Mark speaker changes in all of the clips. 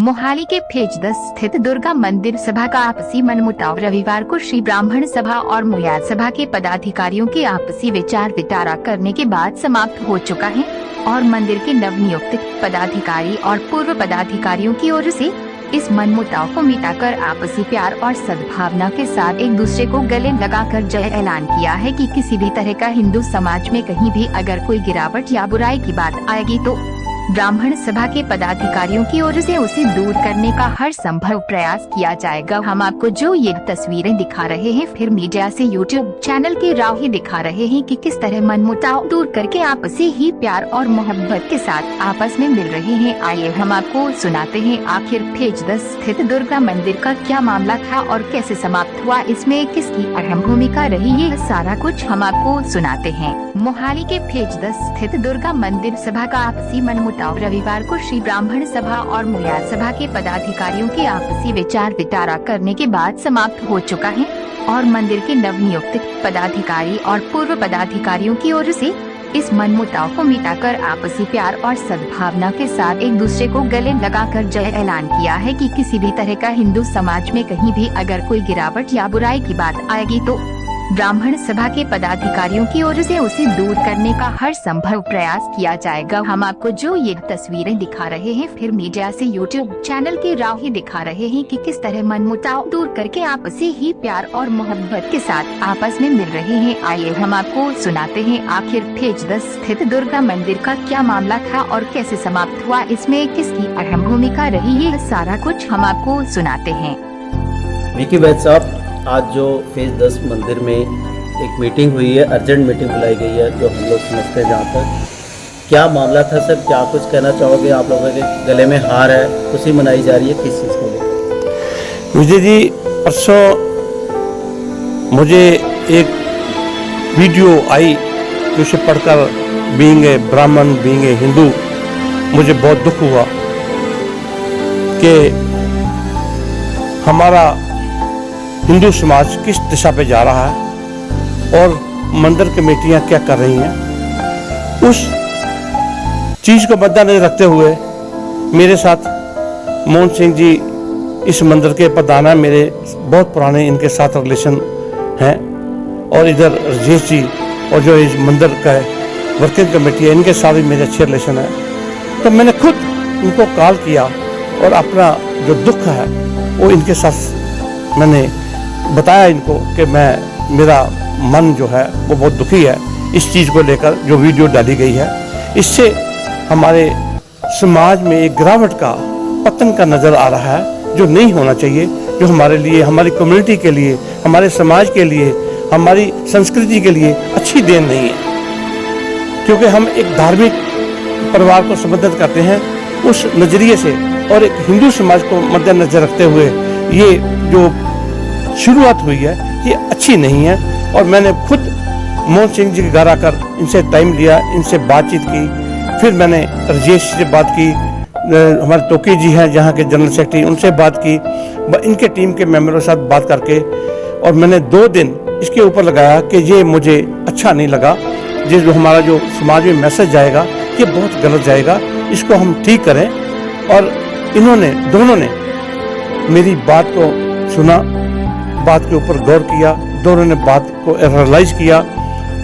Speaker 1: मोहाली के फेज 10 स्थित दुर्गा मंदिर सभा का आपसी मनमुटाव रविवार को श्री ब्राह्मण सभा और मुयाद सभा के पदाधिकारियों के आपसी विचार विटारा करने के बाद समाप्त हो चुका है और मंदिर के नवनियुक्त पदाधिकारी और पूर्व पदाधिकारियों की ओर से इस मनमुटाव को मिटाकर आपसी प्यार और सद्भावना के साथ एक दूसरे को गले लगाकर जय ऐलान किया है कि किसी भी तरह का हिंदू समाज में कहीं भी अगर कोई गिरावट या बुराई की बात आएगी तो ब्राह्मण सभा के पदाधिकारियों की ओर से उसे दूर करने का हर संभव प्रयास किया जाएगा। हम आपको जो ये तस्वीरें दिखा रहे हैं फिर मीडिया से यूट्यूब चैनल के राव ही दिखा रहे हैं कि किस तरह मनमुटाव दूर करके आपसे ही प्यार और मोहब्बत के साथ आपस में मिल रहे हैं। आइए हम आपको सुनाते हैं आखिर फेज 10 स्थित दुर्गा मंदिर का क्या मामला था और कैसे समाप्त हुआ, इसमें किसकी अहम भूमिका रही, ये सारा कुछ हम आपको सुनाते हैं। मोहाली के फेज 10 स्थित दुर्गा मंदिर सभा का आपसी मनमुटाव रविवार को श्री ब्राह्मण सभा और मुयाद सभा के पदाधिकारियों के आपसी विचार विटारा करने के बाद समाप्त हो चुका है और मंदिर के नवनियुक्त पदाधिकारी और पूर्व पदाधिकारियों की ओर से इस मनमुटाव को मिटाकर आपसी प्यार और सद्भावना के साथ एक दूसरे को गले लगाकर जय ऐलान किया है कि किसी भी तरह का हिंदू समाज में कहीं भी अगर कोई गिरावट या बुराई की बात आएगी तो ब्राह्मण सभा के पदाधिकारियों की ओर से उसे दूर करने का हर संभव प्रयास किया जाएगा। हम आपको जो ये तस्वीरें दिखा रहे हैं फिर मीडिया से यूट्यूब चैनल के राव ही दिखा रहे हैं कि किस तरह मनमुटाव दूर करके आपसे ही प्यार और मोहब्बत के साथ आपस में मिल रहे हैं। आइए हम आपको सुनाते हैं आखिर फेज 10 स्थित दुर्गा मंदिर का क्या मामला था और कैसे समाप्त हुआ, इसमें किसकी अहम भूमिका रही, ये सारा कुछ हम आपको सुनाते हैं।
Speaker 2: विकी वैद साहब, आज जो फेज 10 मंदिर में एक मीटिंग हुई है, अर्जेंट मीटिंग बुलाई गई है, जो हम लोग समझते हैं जहाँ तक क्या मामला था सर, क्या कुछ कहना चाहोगे? आप लोगों के गले में हार है, खुशी मनाई जा रही है, किस चीज़ को लेकर?
Speaker 3: विजय जी, परसों मुझे एक वीडियो आई जिसे पढ़कर बीइंग ए ब्राह्मण, बीइंग ए हिंदू, मुझे बहुत दुख हुआ कि हमारा हिंदू समाज किस दिशा पे जा रहा है और मंदिर कमेटियां क्या कर रही हैं। उस चीज़ को मद्देनजर रखते हुए मेरे साथ मोहन सिंह जी इस मंदिर के प्रधान हैं, मेरे बहुत पुराने इनके साथ रिलेशन हैं, और इधर राजेश जी और जो इस मंदिर का वर्किंग कमेटी है इनके साथ भी मेरे अच्छे रिलेशन है। तो मैंने खुद इनको कॉल किया और अपना जो दुख है वो इनके साथ मैंने बताया इनको कि मेरा मन जो है वो बहुत दुखी है इस चीज़ को लेकर जो वीडियो डाली गई है। इससे हमारे समाज में एक गिरावट का पतन का नज़र आ रहा है जो नहीं होना चाहिए, जो हमारे लिए, हमारी कम्युनिटी के लिए, हमारे समाज के लिए, हमारी संस्कृति के लिए अच्छी देन नहीं है। क्योंकि हम एक धार्मिक परिवार को संबोधित करते हैं उस नज़रिए से, और एक हिंदू समाज को मद्देनजर रखते हुए ये जो शुरुआत हुई है ये अच्छी नहीं है। और मैंने खुद मोहन सिंह जी के घर आकर इनसे टाइम लिया, इनसे बातचीत की, फिर मैंने राजेश से बात की, हमारे टोकी जी हैं जहाँ के जनरल सेक्रेटरी, उनसे बात की, इनके टीम के मेंबरों के साथ बात करके, और मैंने 2 दिन इसके ऊपर लगाया कि ये मुझे अच्छा नहीं लगा, ये जो हमारा जो समाज में मैसेज जाएगा ये बहुत गलत जाएगा, इसको हम ठीक करें। और इन्होंने दोनों ने मेरी बात को सुना, बात के ऊपर गौर किया, दोनों ने बात को रियलाइज किया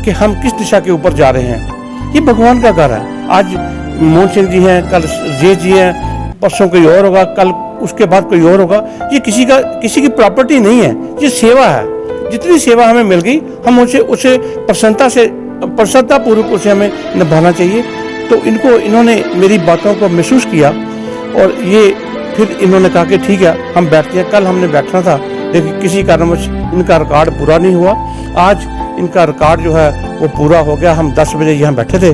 Speaker 3: कि हम किस दिशा के ऊपर जा रहे हैं। ये भगवान का घर है। आज मोहन सिंह जी हैं, कल जे जी हैं, परसों कोई और होगा, कल उसके बाद कोई और होगा। ये किसी की प्रॉपर्टी नहीं है, ये सेवा है। जितनी सेवा हमें मिल गई हम उसे प्रसन्नता पूर्वक उसे हमें निभाना चाहिए। तो इन्होंने मेरी बातों को महसूस किया और ये फिर इन्होंने कहा कि ठीक है हम बैठते हैं। कल हमने बैठना था लेकिन किसी कारणवश इनका रिकॉर्ड पूरा नहीं हुआ। आज इनका रिकॉर्ड जो है वो पूरा हो गया। हम 10 बजे यहाँ बैठे थे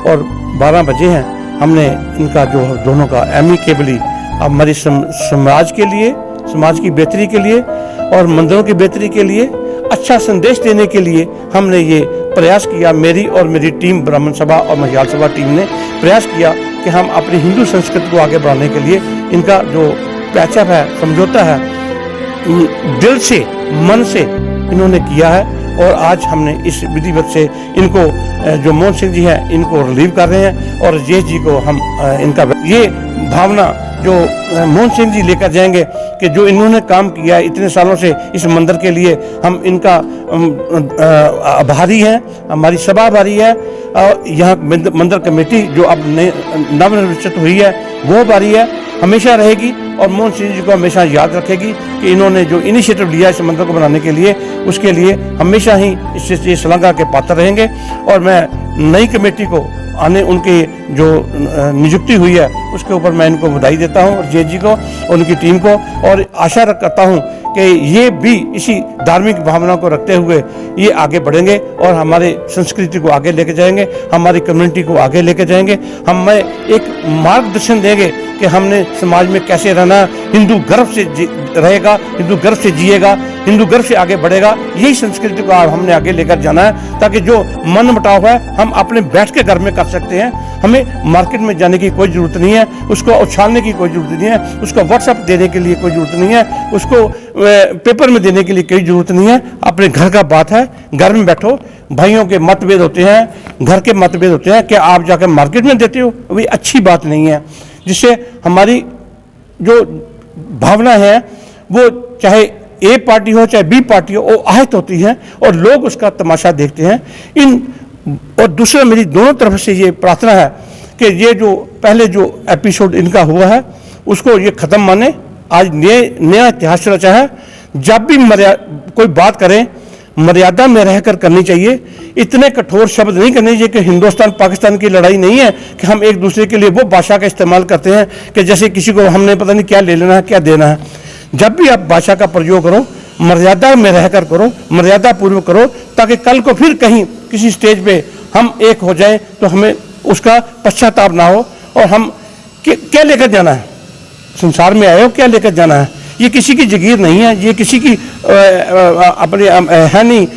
Speaker 3: और 12 बजे हैं। हमने इनका जो दोनों का एमिकेबली हमारी समाज के लिए, समाज की बेहतरी के लिए और मंदिरों की बेहतरी के लिए अच्छा संदेश देने के लिए हमने ये प्रयास किया। मेरी और मेरी टीम ब्राह्मण सभा और महिला सभा टीम ने प्रयास किया कि हम अपनी हिंदू संस्कृति को आगे बढ़ाने के लिए इनका जो पैचअप है, समझौता है, दिल से, मन से इन्होंने किया है। और आज हमने इस विधिवत से इनको जो मोहन सिंह जी हैं इनको रिलीव कर रहे हैं और राजेश जी को हम इनका ये भावना जो मोहन सिंह जी लेकर जाएंगे कि जो इन्होंने काम किया इतने सालों से इस मंदिर के लिए, हम इनका आभारी हैं, हमारी सभा आभारी है। यहाँ मंदिर कमेटी जो अब नवनिर्वाचित हुई है वो आभारी है, हमेशा रहेगी और मोहन सिंह जी को हमेशा याद रखेगी कि इन्होंने जो इनिशिएटिव लिया इस मंदिर को बनाने के लिए, उसके लिए हमेशा ही इससे श्लाघा के पात्र रहेंगे। और मैं नई कमेटी को आने उनकी जो नियुक्ति हुई है उसके ऊपर मैं इनको बधाई देता हूं और जेजी को और उनकी टीम को, और आशा करता हूं कि ये भी इसी धार्मिक भावना को रखते हुए ये आगे बढ़ेंगे और हमारे संस्कृति को आगे लेके जाएंगे, हमारी कम्युनिटी को आगे लेके जाएंगे, हमें एक मार्गदर्शन देंगे कि हमने समाज में कैसे रहना, हिंदू गर्व से रहेगा, हिंदू गर्व से जिएगा, हिंदू गर्व से आगे बढ़ेगा। यही संस्कृति को हमने आगे लेकर जाना है ताकि जो मन मुटाव है हम अपने बैठ के घर में कर सकते हैं। हमें मार्केट में जाने की कोई जरूरत नहीं है, उसको उछालने की कोई जरूरत नहीं है, उसको व्हाट्सएप देने के लिए कोई जरूरत नहीं है, उसको पेपर में देने के लिए कोई जरूरत नहीं है। अपने घर का बात है, घर में बैठो। भाइयों के मतभेद होते हैं, घर के मतभेद होते हैं, क्या आप जाकर मार्केट में देते हो, वो अच्छी बात नहीं है। जिससे हमारी जो भावना है वो चाहे ए पार्टी हो चाहे बी पार्टी हो, वो आहत होती है और लोग उसका तमाशा देखते हैं। और दूसरा मेरी दोनों तरफ से ये प्रार्थना है कि ये जो पहले जो एपिसोड इनका हुआ है उसको ये ख़त्म माने। आज नया इतिहास रचा है। जब भी कोई बात करें मर्यादा में रहकर करनी चाहिए। इतने कठोर शब्द नहीं करने चाहिए कि हिंदुस्तान पाकिस्तान की लड़ाई नहीं है कि हम एक दूसरे के लिए वो भाषा का इस्तेमाल करते हैं कि जैसे किसी को हमने पता नहीं क्या ले लेना है, क्या देना है। जब भी आप भाषा का प्रयोग करो मर्यादा में रहकर करो, मर्यादा पूर्वक करो, ताकि कल को फिर कहीं किसी स्टेज पे हम एक हो जाएं तो हमें उसका पश्चाताप ना हो। और हम क्या लेकर जाना है, संसार में आए हो क्या लेकर जाना है। ये किसी की जगीर नहीं है, ये किसी की अपने है नहीं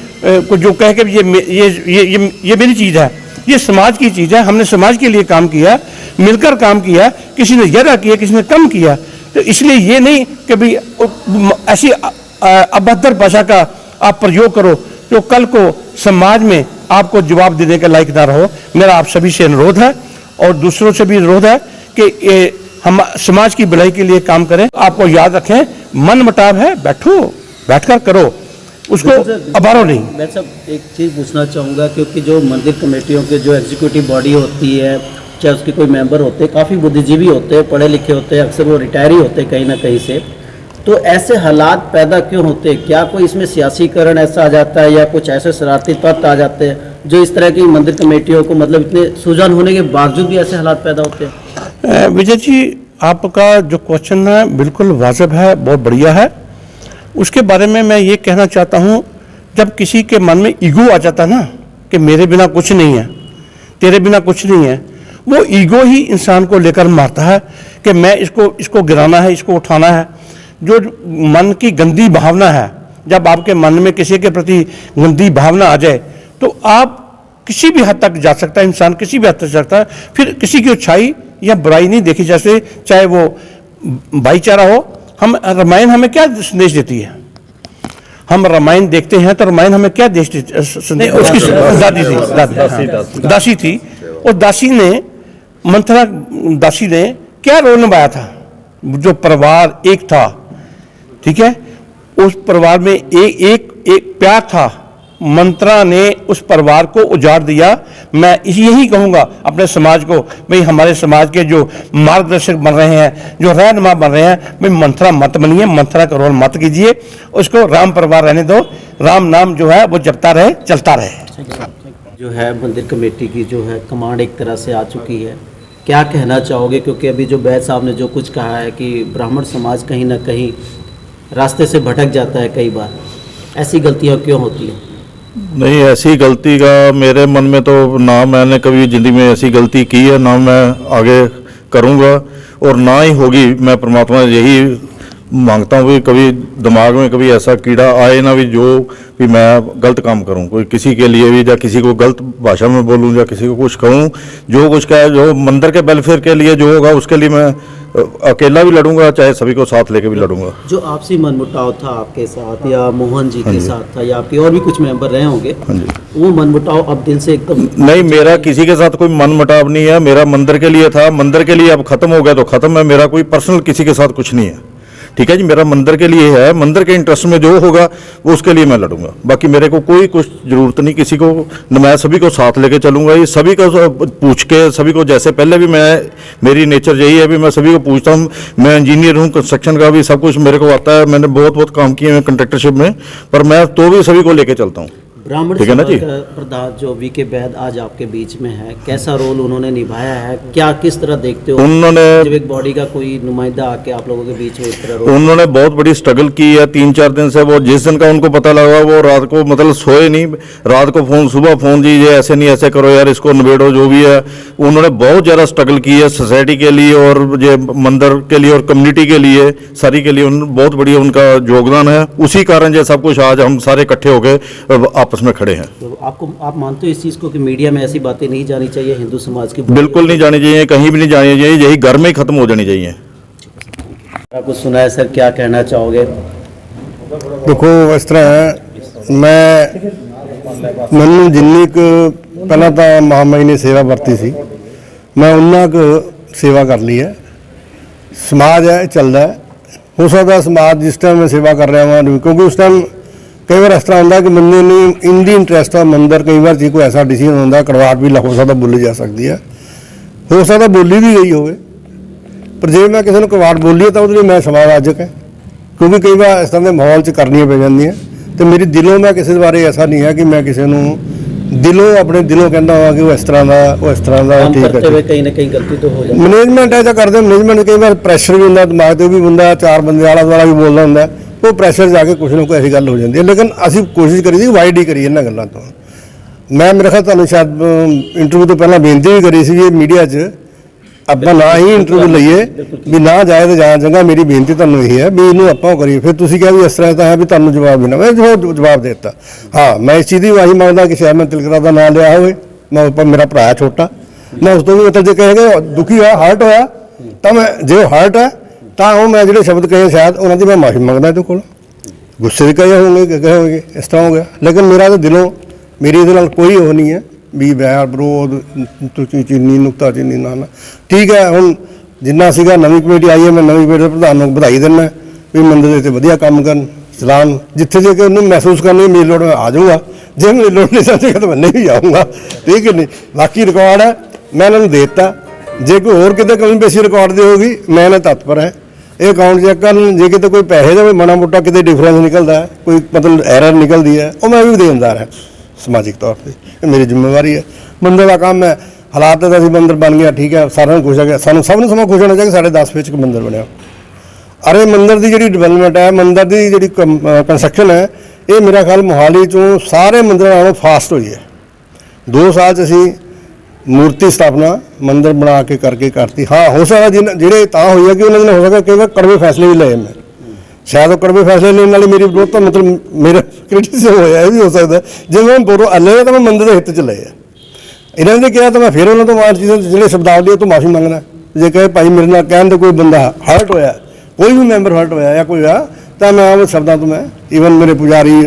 Speaker 3: कुछ जो कह के ये मेरी चीज़ है, ये समाज की चीज़ है। हमने समाज के लिए काम किया, मिलकर काम किया, किसी ने ज़्यादा किया किसी ने कम किया। तो इसलिए ये नहीं कि भाई ऐसी अभद्र भाषा का आप प्रयोग करो जो कल को समाज में आपको जवाब देने के लायक ना रहो। मेरा आप सभी से अनुरोध है और दूसरों से भी अनुरोध है कि हम समाज की भलाई के लिए काम करें। आपको याद रखें, मन मुटाव है, बैठकर करो, उसको अबारो नहीं।
Speaker 2: मैं सब एक चीज़ पूछना चाहूँगा, क्योंकि जो मंदिर कमेटियों के जो एग्जीक्यूटिव बॉडी होती है, चाहे उसके कोई मेंबर होते हैं, काफ़ी बुद्धिजीवी होते हैं, पढ़े लिखे होते हैं, अक्सर वो रिटायर ही होते हैं कहीं ना कहीं से, तो ऐसे हालात पैदा क्यों होते हैं? क्या कोई इसमें सियासीकरण ऐसा आ जाता है या कुछ ऐसे शरारती तत्व आ जाते हैं जो इस तरह की मंदिर कमेटियों को मतलब इतने सुजान होने के बावजूद भी ऐसे हालात पैदा होते हैं?
Speaker 3: विजय जी, आपका जो क्वेश्चन है बिल्कुल वाजिब है, बहुत बढ़िया है। उसके बारे में मैं ये कहना चाहता हूँ, जब किसी के मन में ईगो आ जाता है ना कि मेरे बिना कुछ नहीं है, तेरे बिना कुछ नहीं है, वो ईगो ही इंसान को लेकर मारता है कि मैं इसको गिराना है, इसको उठाना है। जो मन की गंदी भावना है, जब आपके मन में किसी के प्रति गंदी भावना आ जाए तो आप किसी भी हद तक जा सकता है, इंसान किसी भी हद तक जा सकता है। फिर किसी की अच्छाई या बुराई नहीं देखी, जैसे चाहे वो भाईचारा हो। हम रामायण हमें क्या संदेश देती है? हम रामायण देखते हैं तो रामायण हमें क्या देश उसकी दासी थी और दासी ने मंथरा दासी ने क्या रोल निभाया था? जो परिवार एक था, ठीक है, उस परिवार में एक प्यार था। मंत्रा ने उस परिवार को उजाड़ दिया। मैं यही कहूँगा अपने समाज को, भाई हमारे समाज के जो मार्गदर्शक बन रहे हैं, जो रहनुमा बन रहे हैं, भाई मंत्रा मत बनिए, मंत्रा का रोल मत कीजिए, उसको राम परिवार रहने दो। राम नाम जो है वो जपता रहे, चलता रहे।
Speaker 2: जो है मंदिर कमेटी की जो है कमांड एक तरह से आ चुकी है, क्या कहना चाहोगे? क्योंकि अभी जो बैद साहब ने जो कुछ कहा है कि ब्राह्मण समाज कहीं ना कहीं रास्ते से भटक जाता है, कई बार ऐसी गलतियाँ क्यों होती हैं?
Speaker 4: नहीं, ऐसी गलती का मेरे मन में तो ना मैंने कभी ज़िंदगी में ऐसी गलती की है, ना मैं आगे करूँगा और ना ही होगी। मैं परमात्मा यही मांगता हूँ कि कभी दिमाग में कभी ऐसा कीड़ा आए ना भी जो भी मैं गलत काम करूँ, कोई किसी के लिए भी, या किसी को गलत भाषा में बोलूँ या किसी को कुछ कहूँ। जो कुछ कहे, जो मंदिर के वेलफेयर के लिए जो होगा उसके लिए मैं अकेला भी लड़ूंगा, चाहे सभी को साथ लेके भी लड़ूंगा।
Speaker 2: जो आपसी मनमुटाव था आपके साथ या मोहन जी के साथ था या आपके और भी कुछ मेंबर रहे होंगे, वो मनमुटाव अब दिल से एकदम
Speaker 4: नहीं, मेरा किसी के साथ कोई मन मुटाव नहीं है। मेरा मंदिर के लिए था, मंदिर के लिए अब खत्म हो गया तो खत्म है। मेरा कोई पर्सनल किसी के साथ कुछ नहीं है, ठीक है जी। मेरा मंदिर के लिए है, मंदिर के इंटरेस्ट में जो होगा वो उसके लिए मैं लड़ूंगा। बाकी मेरे को कोई कुछ जरूरत नहीं किसी को, मैं सभी को साथ लेके चलूंगा। ये सभी को पूछ के, सभी को, जैसे पहले भी मेरी नेचर यही है भी मैं सभी को पूछता हूँ। मैं इंजीनियर हूँ, कंस्ट्रक्शन का भी सब कुछ मेरे को आता है, मैंने बहुत काम किए हैं कंट्रैक्टरशिप में, पर मैं तो भी सभी को लेके चलता हूँ।
Speaker 2: ब्राह्मण
Speaker 4: ठीक है ना
Speaker 2: सभा
Speaker 4: जी।
Speaker 2: का प्रधान जो वीके बैद आज आपके बीच में है, कैसा रोल उन्होंने निभाया है, क्या किस तरह देखते हो
Speaker 4: उन्होंने
Speaker 2: जब एक बॉडी का कोई नुमाइंदा आके आप लोगों के बीच में इस तरह रोल?
Speaker 4: उन्होंने बहुत बड़ी स्ट्रगल की है 3-4 दिन से। वो जिस दिन का उनको पता लगा वो रात को मतलब सोए नहीं, रात को फोन, सुबह फोन, जी ये ऐसे नहीं ऐसे करो यार, इसको निबेड़ो, जो भी है। उन्होंने बहुत ज़्यादा स्ट्रगल की है सोसाइटी के लिए और ये मंदिर के लिए और कम्युनिटी के लिए, सारी के लिए बहुत बढ़िया उनका योगदान है। उसी कारण ये सब कुछ आज हम सारे इकट्ठे होकर आपस में खड़े हैं।
Speaker 2: तो आप मानते हो इस चीज़ को कि मीडिया में ऐसी बातें नहीं जानी चाहिए हिंदू समाज की?
Speaker 4: बिल्कुल नहीं जानी चाहिए, कहीं भी नहीं जानी चाहिए, यही घर में ही खत्म हो जानी चाहिए।
Speaker 2: आपको सुना है सर, क्या कहना चाहोगे?
Speaker 5: देखो इस तरह है, ਮੈਨੂੰ ਜਿੰਨੀ ਕੁ ਪਹਿਲਾਂ ਤਾਂ ਮਹਾਮਾਈ ਨੇ ਸੇਵਾ ਵਰਤੀ ਸੀ, ਮੈਂ ਉਹਨਾਂ ਕੁ ਸੇਵਾ ਕਰ ਲਈ ਹੈ। ਸਮਾਜ ਹੈ, ਚੱਲਦਾ ਹੈ। ਹੋ ਸਕਦਾ ਸਮਾਜ ਜਿਸ ਟਾਈਮ ਮੈਂ ਸੇਵਾ ਕਰ ਰਿਹਾ ਹਾਂ, ਕਿਉਂਕਿ ਉਸ ਟਾਈਮ ਕਈ ਵਾਰ ਇਸ ਤਰ੍ਹਾਂ ਹੁੰਦਾ ਕਿ ਬੰਦੇ ਨੂੰ ਇਨ ਦੀ ਇੰਟਰਸਟ ਆ ਮੰਦਰ, ਕਈ ਵਾਰ ਜੇ ਕੋਈ ਐਸਾ ਡਿਸੀਜਨ ਹੁੰਦਾ ਕੜਵਾਹਟ ਵੀ ਹੋ ਸਕਦਾ ਬੋਲੀ ਜਾ ਸਕਦੀ ਹੈ, ਹੋ ਸਕਦਾ ਬੋਲੀ ਵੀ ਗਈ ਹੋਵੇ। ਪਰ ਜੇ ਮੈਂ ਕਿਸੇ ਨੂੰ ਕੜਵਾਹਟ ਬੋਲੀ ਤਾਂ ਉਹਦੇ ਲਈ ਮੈਂ ਸਮਾਜਿਕ ਹੈ, ਕਿਉਂਕਿ ਕਈ ਵਾਰ ਇਸ ਤਰ੍ਹਾਂ ਦੇ ਮਾਹੌਲ 'ਚ ਕਰਨੀਆਂ ਪੈ ਜਾਂਦੀਆਂ। ਤੇ ਮੇਰੀ ਦਿਲੋਂ ਮੈਂ ਕਿਸੇ ਬਾਰੇ ਐਸਾ ਨਹੀਂ ਹੈ ਕਿ ਮੈਂ ਕਿਸੇ ਨੂੰ ਦਿਲੋਂ ਆਪਣੇ ਦਿਲੋਂ ਕਹਿੰਦਾ ਹਾਂ ਕਿ ਉਹ ਇਸ ਤਰ੍ਹਾਂ ਦਾ
Speaker 2: काम
Speaker 5: ਠੀਕ
Speaker 2: करते हुए
Speaker 5: ਹੈ।
Speaker 2: कहीं ना कहीं गलती तो हो जाती है।
Speaker 5: ਮੈਨੇਜਮੈਂਟ ਐਸਾ ਕਰਦੇ, ਮੈਨੇਜਮੈਂਟ ਕਈ ਵਾਰ ਪ੍ਰੈਸ਼ਰ ਵੀ ਹੁੰਦਾ ਦਿਮਾਗ ਤੇ, ਉਹ ਵੀ ਬੰਦਾ 4 ਬੰਦੇ ਆਲਾ ਦੁਆਲਾ ਵੀ ਬੋਲਦਾ ਹੁੰਦਾ, ਉਹ ਪ੍ਰੈਸ਼ਰ ਜਾ ਕੇ ਕੁਛ ਨਾ ਕੋਈ ਐਸੀ ਗੱਲ ਹੋ ਜਾਂਦੀ ਹੈ। ਲੇਕਿਨ ਅਸੀਂ ਕੋਸ਼ਿਸ਼ ਕਰੀ ਸੀ ਵਾਈਡ ਹੀ ਕਰੀਏ ਇਹਨਾਂ ਗੱਲਾਂ ਤੋਂ। ਮੈਂ ਮੇਰੇ ਖਿਆਲ ਤੁਹਾਨੂੰ ਸ਼ਾਇਦ ਇੰਟਰਵਿਊ ਤੋਂ ਪਹਿਲਾਂ ਬੇਨਤੀ ਵੀ ਕਰੀ ਸੀ ਮੀਡੀਆ 'ਚ ਆਪਾਂ ਨਾ ਹੀ ਇੰਟਰਵਿਊ ਲਈਏ ਵੀ ਨਾ ਜਾਏ ਤਾਂ ਜਾਂ ਚੰਗਾ। ਮੇਰੀ ਬੇਨਤੀ ਤੁਹਾਨੂੰ ਇਹ ਹੈ ਵੀ ਇਹਨੂੰ ਆਪਾਂ ਕਰੀਏ। ਫਿਰ ਤੁਸੀਂ ਕਿਹਾ ਵੀ ਇਸ ਤਰ੍ਹਾਂ ਤਾਂ ਹੈ ਵੀ ਤੁਹਾਨੂੰ ਜਵਾਬ ਦੇਣਾ, ਮੈਂ ਜਵਾਬ ਦੇ ਦਿੱਤਾ। ਹਾਂ, ਮੈਂ ਇਸ ਚੀਜ਼ ਦੀ ਵਾਹੀ ਮੰਗਦਾ ਕਿ ਸ਼ਾਇਦ ਮੈਂ ਤਿਲਕਰਾ ਦਾ ਨਾਂ ਲਿਆ ਹੋਵੇ, ਮੈਂ ਮੇਰਾ ਭਰਾ ਛੋਟਾ, ਮੈਂ ਉਸ ਤੋਂ ਵੀ ਮਤਲਬ ਜੇ ਕਹੇਗਾ ਦੁਖੀ ਹੋਇਆ, ਹਰਟ ਹੋਇਆ, ਤਾਂ ਮੈਂ ਜੇ ਹਰਟ ਹੈ ਤਾਂ ਉਹ ਮੈਂ ਜਿਹੜੇ ਸ਼ਬਦ ਕਹੇ ਸ਼ਾਇਦ ਉਹਨਾਂ ਦੀ ਮੈਂ ਮਾਫੀ ਮੰਗਦਾ ਇਹਦੇ ਕੋਲ। ਗੁੱਸੇ ਦੇ ਕਹੇ ਹੋਣਗੇ, ਇਸ ਤਰ੍ਹਾਂ ਹੋ ਗਿਆ, ਲੇਕਿਨ ਮੇਰਾ ਤਾਂ ਦਿਲੋਂ ਮੇਰੀ ਇਹਦੇ ਨਾਲ ਕੋਈ ਉਹ ਨਹੀਂ ਹੈ ਵੀ ਵੈਰ ਵਿਰੋਧ ਤੁਸੀਂ ਚੀਨੀ ਨੁਕਤਾ ਚੀਨੀ ਨਾ ਠੀਕ ਹੈ। ਹੁਣ ਜਿੰਨਾ ਸੀਗਾ ਨਵੀਂ ਕਮੇਟੀ ਆਈ ਹੈ, ਮੈਂ ਨਵੀਂ ਕਮੇਟੀ ਦੇ ਪ੍ਰਧਾਨ ਨੂੰ ਵਧਾਈ ਦਿੰਦਾ ਵੀ ਮੰਦਰ ਦੇ 'ਤੇ ਵਧੀਆ ਕੰਮ ਕਰਨ, ਚਲਾਉਣ। ਜਿੱਥੇ ਜੇ ਕਿ ਉਹਨੂੰ ਮਹਿਸੂਸ ਕਰਨੀ ਮੇਰੀ ਲੋੜ ਮੈਂ ਆ ਜਾਊਗਾ, ਜੇ ਮੇਰੀ ਲੋੜ ਨਹੀਂ ਸਮਝੇਗਾ ਤਾਂ ਮੈਂ ਨਹੀਂ ਜਾਊਂਗਾ, ਠੀਕ ਹੈ ਨਹੀਂ। ਬਾਕੀ ਰਿਕਾਰਡ ਹੈ, ਮੈਂ ਇਹਨਾਂ ਨੂੰ ਦੇ ਦਿੱਤਾ। ਜੇ ਕੋਈ ਹੋਰ ਕਿਤੇ ਕਮੀ ਪੇਸ਼ੀ ਰਿਕਾਰਡ ਦੀ ਹੋਊਗੀ, ਮੈਂ ਇਹਨਾਂ ਤਤਪਰ ਹੈ। ਇਹ ਅਕਾਊਂਟ ਚੈੱਕ ਕਰਨ, ਜੇ ਕਿਤੇ ਕੋਈ ਪੈਸੇ ਦਾ ਮਾੜਾ ਮੋਟਾ ਕਿਤੇ ਡਿਫਰੈਂਸ ਨਿਕਲਦਾ ਹੈ, ਕੋਈ ਮਤਲਬ ਐਰਰ ਨਿਕਲਦੀ ਹੈ, ਉਹ ਮੈਂ ਵੀ ਦੇਣਦਾਰ ਹੈ ਸਮਾਜਿਕ ਤੌਰ 'ਤੇ। ਇਹ ਮੇਰੀ ਜ਼ਿੰਮੇਵਾਰੀ ਹੈ, ਮੰਦਰ ਦਾ ਕੰਮ ਹੈ। ਹਾਲਾਤ ਤਾਂ ਅਸੀਂ ਮੰਦਰ ਬਣ ਗਿਆ, ਠੀਕ ਹੈ, ਸਾਰਿਆਂ ਨੂੰ ਖੁਸ਼ ਹੋ ਗਿਆ। ਸਾਨੂੰ ਸਭ ਨੂੰ ਸਮਾਂ ਖੁਸ਼ ਹੋਣਾ ਚਾਹੀਦਾ ਸਾਡੇ 10 ਵਿੱਚ ਇੱਕ ਮੰਦਰ ਬਣਿਆ। ਅਰੇ ਮੰਦਰ ਦੀ ਜਿਹੜੀ ਡਿਵੈਲਪਮੈਂਟ ਹੈ, ਮੰਦਰ ਦੀ ਜਿਹੜੀ ਕੰਸਟਰਕਸ਼ਨ ਹੈ, ਇਹ ਮੇਰਾ ਖਿਆਲ ਮੋਹਾਲੀ 'ਚੋਂ ਸਾਰੇ ਮੰਦਰਾਂ ਨਾਲੋਂ ਫਾਸਟ ਹੋਈ ਹੈ। 2 ਸਾਲ 'ਚ ਅਸੀਂ ਮੂਰਤੀ ਸਥਾਪਨਾ ਮੰਦਰ ਬਣਾ ਕੇ ਕਰਕੇ ਕਰਤੀ। ਹਾਂ, ਹੋ ਸਕਦਾ ਜਿਹੜੇ ਤਾਂ ਹੋਈ ਹੈ ਕਿ ਉਹਨਾਂ ਨੇ ਹੋ ਸਕਦਾ ਕਈ ਵਾਰ ਕੜਵੇ ਫੈਸਲੇ ਵੀ ਲਏ ਮੈਂ, ਸ਼ਾਇਦ ਉਹ ਕੜਵੇ ਫੈਸਲੇ ਲੈਣ ਵਾਲੀ ਮੇਰੀ ਵਿਰੋਧ ਤਾਂ ਮਤਲਬ ਮੇਰਾ ਕ੍ਰਿਟਿਸਿਜ਼ਮ ਹੋਇਆ, ਇਹ ਵੀ ਹੋ ਸਕਦਾ। ਜੇ ਮੈਂ ਬੋਲੋ ਅੱਲੇ ਤਾਂ ਮੈਂ ਮੰਦਰ ਦੇ ਹਿੱਤ 'ਚ ਲਏ ਆ, ਇਹਨਾਂ ਨੇ ਕਿਹਾ ਤਾਂ ਮੈਂ ਫਿਰ ਉਹਨਾਂ ਤੋਂ ਜਿਹੜੇ ਸ਼ਬਦਾਵਲੀ ਉਹ ਤੋਂ ਮਾਫੀ ਮੰਗਦਾ। ਜੇ ਕਹੇ ਭਾਈ ਮੇਰੇ ਨਾਲ ਕਹਿਣ ਤੋਂ ਕੋਈ ਬੰਦਾ ਹਰਟ ਹੋਇਆ, ਕੋਈ ਵੀ ਮੈਂਬਰ ਹਰਟ ਹੋਇਆ ਜਾਂ ਕੋਈ ਹੋਇਆ, ਤਾਂ ਮੈਂ ਉਹ ਸ਼ਬਦਾਂ ਤੋਂ ਮੈਂ ਈਵਨ ਮੇਰੇ ਪੁਜਾਰੀ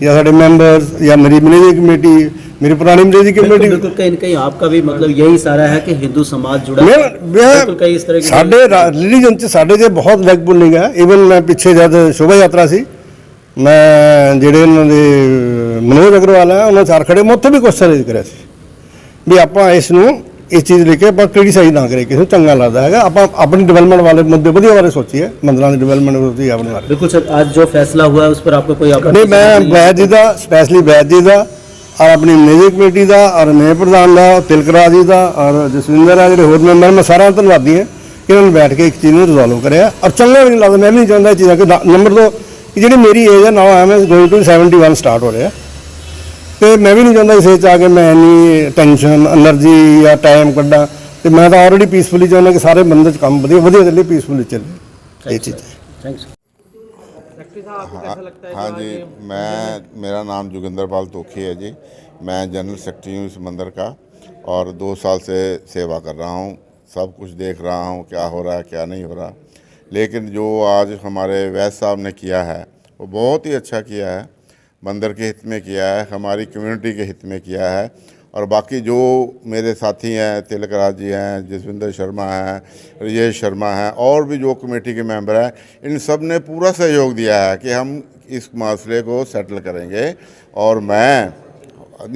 Speaker 5: ਜਾਂ ਸਾਡੇ ਮੈਂਬਰਸ ਜਾਂ ਮੇਰੀ ਮੈਨੇਜਿੰਗ ਕਮੇਟੀ, मेरी पुरानी मैनेजिंग कमेटी,
Speaker 2: बिल्कुल कहीं न कहीं आपका भी मतलब यही सारा है कि हिंदू समाज जुड़ा है। बिल्कुल कई इस तरह
Speaker 5: साडे रिलीजन च साडे जे बहुत लेग पुलिंग है। इवन मैं पिछे जब शोभा यात्रा सी, मैं ਜਿਹੜੇ ਇਹਨਾਂ ਦੇ ਮਨੋਜ ਅਗਰਵਾਲ ਹੈ ਉਹਨਾਂ 4 ਖੜੇ, ਮੈਂ ਉੱਥੇ ਵੀ ਕੁਐਸਚਨ ਰੇਜ਼ ਕਰਿਆ ਸੀ ਵੀ ਆਪਾਂ ਇਸ ਨੂੰ ਇਸ ਚੀਜ਼ ਲੈ ਕੇ ਆਪਾਂ ਕ੍ਰਿਟਿਸਾਈਜ਼ ਨਾ ਕਰੇ, ਕਿਸੇ ਨੂੰ ਚੰਗਾ ਲੱਗਦਾ ਹੈਗਾ, ਆਪਾਂ ਆਪਣੀ ਡਿਵੈਲਪਮੈਂਟ ਵਾਲੇ ਮੁੱਦੇ ਵਧੀਆ ਬਾਰੇ ਸੋਚੀਏ, ਮੰਦਰਾਂ ਦੀ ਡਿਵੈਲਪਮੈਂਟ ਹੋਤੀ ਹੈ ਆਪਣੇ ਬਾਰੇ।
Speaker 2: बिल्कुल सर, आज जो फैसला हुआ है उस पर आपको कोई आपत्ति
Speaker 5: नहीं, मैं वैद जी का स्पैशली वैद जी का और अपनी मैनेजिंग कमेटी का और नए प्रधान का तिलकरा जी का और जसविंदर है जो होर मैंबर, मैं सारा धन्यवादी है कि इन्होंने बैठ के एक चीज़ में रिजोल्व कराया। और चंगा भी नहीं लगता, मैं भी नहीं चाहता चीज़ा कि नंबर 2 कि जी मेरी एज है, now I am going to 71 start हो रहा है, तो मैं भी नहीं चाहता इस एज आके मैं इन्नी टेंशन एनर्जी या टाइम कड्डा। तो मैं तो ऑलरेडी पीसफुली चाहता कि सारे बंदे काम वधिया चले, पीसफुली चले, ये चीज़।
Speaker 2: थैंक्स।
Speaker 6: हाँ जी, मेरा नाम जोगिंदरपाल तोखी है जी। मैं जनरल सेक्रेटरी हूँ इस मंदिर का और 2 साल से सेवा कर रहा हूँ सब कुछ देख रहा हूँ क्या हो रहा है क्या नहीं हो रहा, लेकिन जो आज हमारे वैद्य साहब ने किया है वो बहुत ही अच्छा किया है। मंदिर के हित में किया है, हमारी कम्युनिटी के हित में किया है। और बाकी जो मेरे साथी हैं, तिलक राज जी हैं, जसविंदर शर्मा हैं, राजेश शर्मा हैं, और भी जो कमेटी के मेंबर हैं, इन सब ने पूरा सहयोग दिया है कि हम इस मसले को सेटल करेंगे। और मैं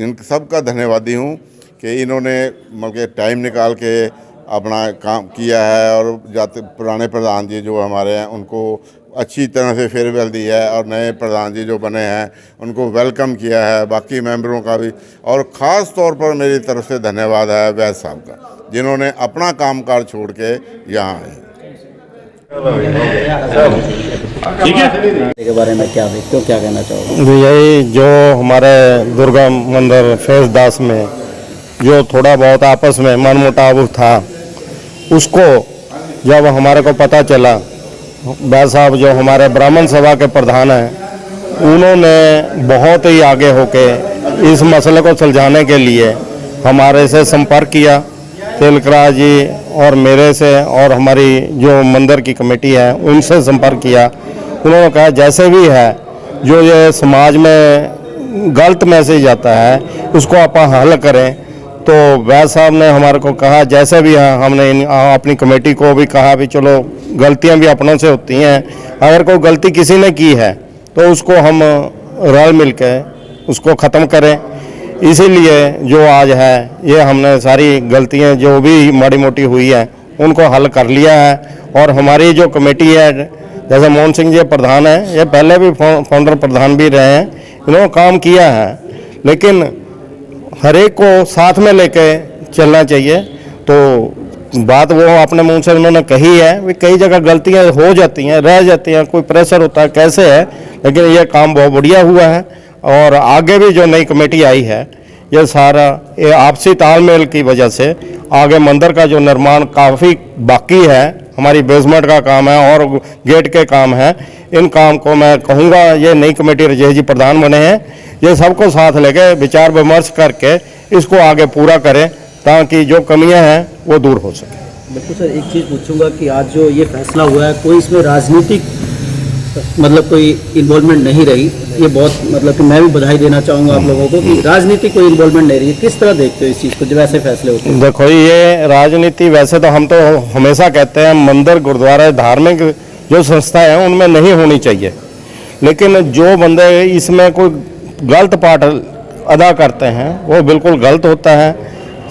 Speaker 6: इन सब का धन्यवादी हूँ कि इन्होंने मतलब टाइम निकाल के अपना काम किया है। और जाते पुराने प्रधान जी जो हमारे हैं उनको अच्छी तरह से फेयरवेल दी है, और नए प्रधान जी जो बने हैं उनको वेलकम किया है, बाकी मेंबरों का भी। और ख़ास तौर पर मेरी तरफ से धन्यवाद है वैद्य साहब का, जिन्होंने अपना कामकाज छोड़ के यहाँ आए।
Speaker 2: के बारे में क्या देखते हो, क्या कहना चाहोगे?
Speaker 5: यही जो हमारे दुर्गा मंदिर फेज 10 में जो थोड़ा बहुत आपस में मनमुटाव था, उसको जब हमारे को पता चला, वैद्य साहब जो हमारे ब्राह्मण सभा के प्रधान हैं, उन्होंने बहुत ही आगे होके इस मसले को सुलझाने के लिए हमारे से संपर्क किया, तिलकराज जी और मेरे से, और हमारी जो मंदिर की कमेटी है उनसे संपर्क किया। उन्होंने कहा जैसे भी है जो ये समाज में गलत मैसेज आता है उसको आप हल करें। तो वैद्य साहब ने हमारे को कहा जैसे भी है, हमने अपनी कमेटी को भी कहा भी चलो गलतियां भी अपनों से होती हैं, अगर कोई गलती किसी ने की है तो उसको हम रल मिल के उसको ख़त्म करें। इसीलिए जो आज है ये हमने सारी गलतियां जो भी माड़ी मोटी हुई है उनको हल कर लिया है। और हमारी जो कमेटी है, जैसे मोहन सिंह जी प्रधान हैं, ये पहले भी फाउंडर प्रधान भी रहे हैं, इन्होंने काम किया है, लेकिन हर एक को साथ में लेके चलना चाहिए। तो बात वो अपने मुंह से उन्होंने कही है भी कई जगह गलतियां हो जाती हैं, रह जाती हैं, कोई प्रेशर होता है कैसे है, लेकिन ये काम बहुत बढ़िया हुआ है। और आगे भी जो नई कमेटी आई है ये सारा ये आपसी तालमेल की वजह से आगे मंदिर का जो निर्माण काफ़ी बाकी है, हमारी बेसमेंट का काम है और गेट के काम है, इन काम को मैं कहूँगा ये नई कमेटी राजेश जी प्रधान बने हैं, ये सबको साथ लेके विचार विमर्श करके इसको आगे पूरा करें ताकि जो कमियां हैं वो दूर हो सके।
Speaker 2: बिल्कुल सर, एक चीज़ पूछूंगा कि आज जो ये फैसला हुआ है, कोई इसमें राजनीतिक मतलब कोई इन्वॉल्वमेंट नहीं रही, ये बहुत मतलब कि मैं भी बधाई देना चाहूँगा आप लोगों को कि राजनीतिक कोई इन्वॉल्वमेंट नहीं रही। किस तरह देखते हो इस चीज़ को जब ऐसे फैसले होते हैं?
Speaker 5: देखो ये राजनीति वैसे तो हम तो हमेशा कहते हैं मंदिर गुरुद्वारा धार्मिक जो संस्था है उनमें नहीं होनी चाहिए, लेकिन जो बंदे इसमें कोई गलत पार्ट अदा करते हैं वो बिल्कुल गलत होता है,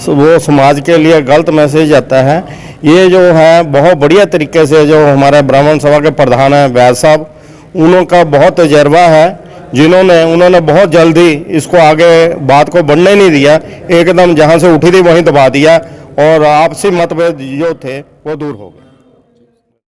Speaker 5: वो समाज के लिए गलत मैसेज आता है। ये जो है बहुत बढ़िया तरीके से जो हमारे ब्राह्मण सभा के प्रधान हैं वैद्य साहब, उनका बहुत तजर्बा है, उन्होंने बहुत जल्दी इसको आगे बात को बढ़ने नहीं दिया, एकदम जहाँ से उठी थी वहीं दबा दिया और आपसी मतभेद जो थे वो दूर हो गए।